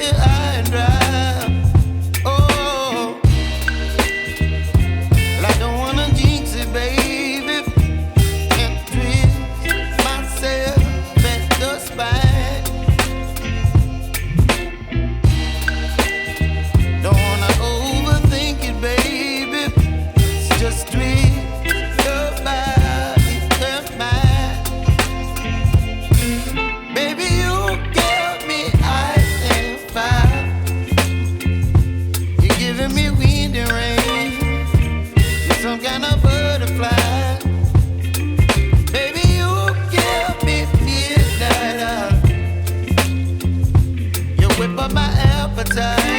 high and dry. Oh, well, I don't wanna jinx it, baby, and twist myself at the spine. Don't wanna overthink it, baby. It's just twist your body and mine. Baby, you give me ice and fire. You're giving me wind and rain. You're some kind of butterfly. Baby, you give me midnight. You whip up my appetite.